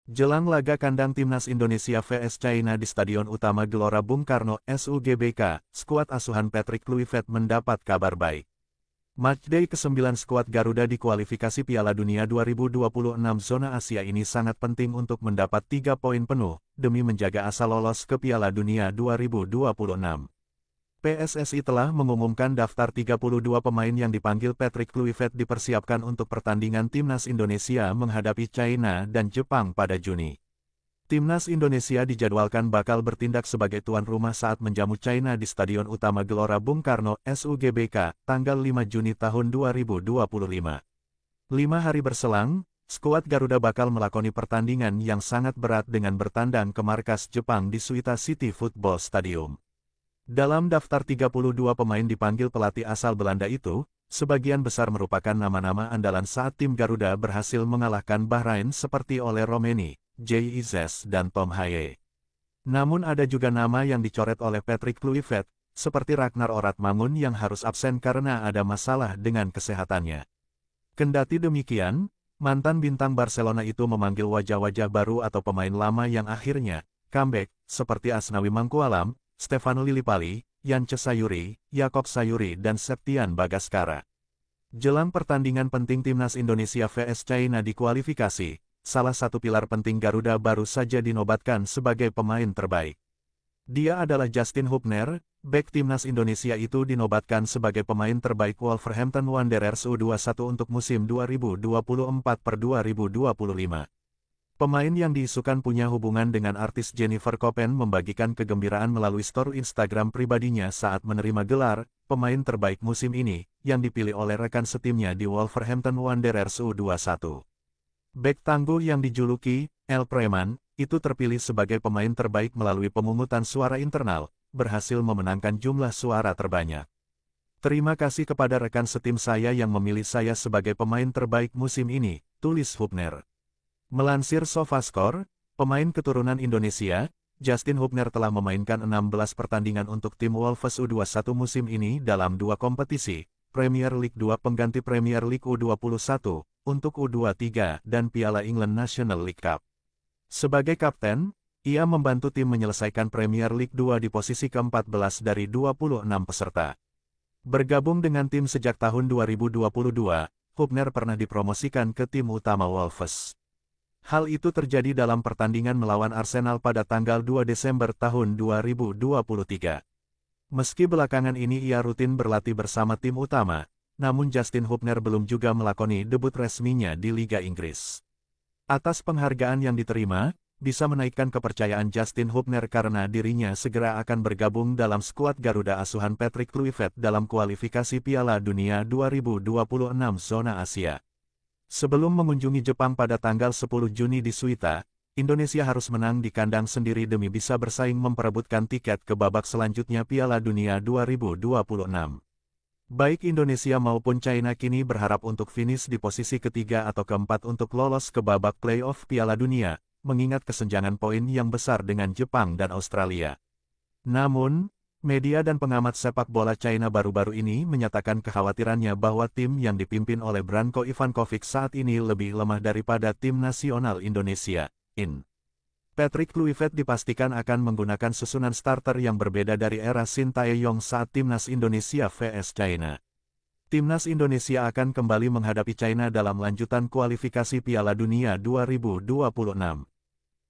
Jelang laga kandang Timnas Indonesia vs China di Stadion Utama Gelora Bung Karno (SUGBK), skuad asuhan Patrick Kluivert mendapat kabar baik. Matchday ke-9 skuad Garuda di kualifikasi Piala Dunia 2026 zona Asia ini sangat penting untuk mendapat 3 poin penuh, demi menjaga asa lolos ke Piala Dunia 2026. PSSI telah mengumumkan daftar 32 pemain yang dipanggil Patrick Kluivert dipersiapkan untuk pertandingan Timnas Indonesia menghadapi China dan Jepang pada Juni. Timnas Indonesia dijadwalkan bakal bertindak sebagai tuan rumah saat menjamu China di Stadion Utama Gelora Bung Karno (SUGBK) tanggal 5 Juni tahun 2025. 5 hari berselang, skuad Garuda bakal melakoni pertandingan yang sangat berat dengan bertandang ke markas Jepang di Suita City Football Stadium. Dalam daftar 32 pemain dipanggil pelatih asal Belanda itu, sebagian besar merupakan nama-nama andalan saat tim Garuda berhasil mengalahkan Bahrain seperti Ole Romeni, J.I. dan Tom Haye. Namun ada juga nama yang dicoret oleh Patrick Kluivert, seperti Ragnar Oratmangun yang harus absen karena ada masalah dengan kesehatannya. Kendati demikian, mantan bintang Barcelona itu memanggil wajah-wajah baru atau pemain lama yang akhirnya comeback, seperti Asnawi Mangkualam, Stefano Lillipali, Yance Sayuri, Yakob Sayuri dan Septian Bagaskara. Jelang pertandingan penting Timnas Indonesia vs China di kualifikasi, salah satu pilar penting Garuda baru saja dinobatkan sebagai pemain terbaik. Dia adalah Justin Hubner, bek Timnas Indonesia itu dinobatkan sebagai pemain terbaik Wolverhampton Wanderers U21 untuk musim 2024-2025. Pemain yang diisukan punya hubungan dengan artis Jennifer Koppen membagikan kegembiraan melalui story Instagram pribadinya saat menerima gelar pemain terbaik musim ini, yang dipilih oleh rekan setimnya di Wolverhampton Wanderers U21. Bek tangguh yang dijuluki El Preman, itu terpilih sebagai pemain terbaik melalui pemungutan suara internal, berhasil memenangkan jumlah suara terbanyak. Terima kasih kepada rekan setim saya yang memilih saya sebagai pemain terbaik musim ini, tulis Hubner. Melansir SofaScore, pemain keturunan Indonesia, Justin Hubner telah memainkan 16 pertandingan untuk tim Wolves U21 musim ini dalam 2 kompetisi, Premier League 2 pengganti Premier League U21, untuk U23 dan Piala England National League Cup. Sebagai kapten, ia membantu tim menyelesaikan Premier League 2 di posisi ke-14 dari 26 peserta. Bergabung dengan tim sejak tahun 2022, Hubner pernah dipromosikan ke tim utama Wolves. Hal itu terjadi dalam pertandingan melawan Arsenal pada tanggal 2 Desember tahun 2023. Meski belakangan ini ia rutin berlatih bersama tim utama, namun Justin Hubner belum juga melakoni debut resminya di Liga Inggris. Atas penghargaan yang diterima, bisa menaikkan kepercayaan Justin Hubner karena dirinya segera akan bergabung dalam skuad Garuda asuhan Patrick Kluivert dalam kualifikasi Piala Dunia 2026 zona Asia. Sebelum mengunjungi Jepang pada tanggal 10 Juni di Suita, Indonesia harus menang di kandang sendiri demi bisa bersaing memperebutkan tiket ke babak selanjutnya Piala Dunia 2026. Baik Indonesia maupun China kini berharap untuk finish di posisi ketiga atau keempat untuk lolos ke babak playoff Piala Dunia, mengingat kesenjangan poin yang besar dengan Jepang dan Australia. Namun, media dan pengamat sepak bola China baru-baru ini menyatakan kekhawatirannya bahwa tim yang dipimpin oleh Branko Ivankovic saat ini lebih lemah daripada tim nasional Indonesia, (IN). Patrick Kluivert dipastikan akan menggunakan susunan starter yang berbeda dari era Shin Tae-yong saat Timnas Indonesia vs China. Timnas Indonesia akan kembali menghadapi China dalam lanjutan kualifikasi Piala Dunia 2026.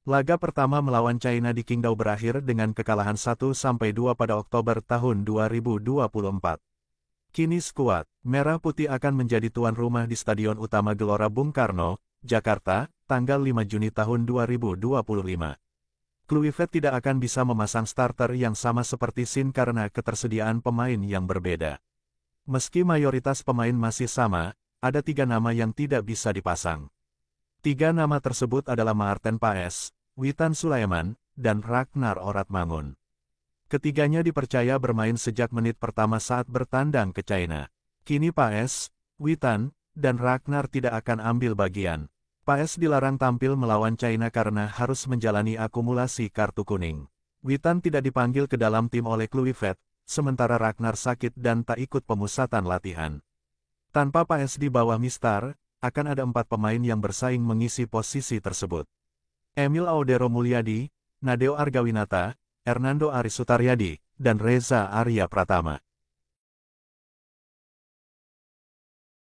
Laga pertama melawan China di Qingdao berakhir dengan kekalahan 1-2 pada Oktober tahun 2024. Kini skuad Merah Putih akan menjadi tuan rumah di Stadion Utama Gelora Bung Karno, Jakarta, tanggal 5 Juni tahun 2025. Kluivert tidak akan bisa memasang starter yang sama seperti Shin karena ketersediaan pemain yang berbeda. Meski mayoritas pemain masih sama, ada 3 nama yang tidak bisa dipasang. 3 nama tersebut adalah Maarten Paes, Witan Sulaiman, dan Ragnar Oratmangun. Ketiganya dipercaya bermain sejak menit pertama saat bertandang ke China. Kini Paes, Witan, dan Ragnar tidak akan ambil bagian. Paes dilarang tampil melawan China karena harus menjalani akumulasi kartu kuning. Witan tidak dipanggil ke dalam tim oleh Kluivert, sementara Ragnar sakit dan tak ikut pemusatan latihan. Tanpa Paes di bawah Mistar, akan ada 4 pemain yang bersaing mengisi posisi tersebut. Emil Audero Mulyadi, Nadeo Argawinata, Hernando Aris Sutaryadi, dan Reza Arya Pratama.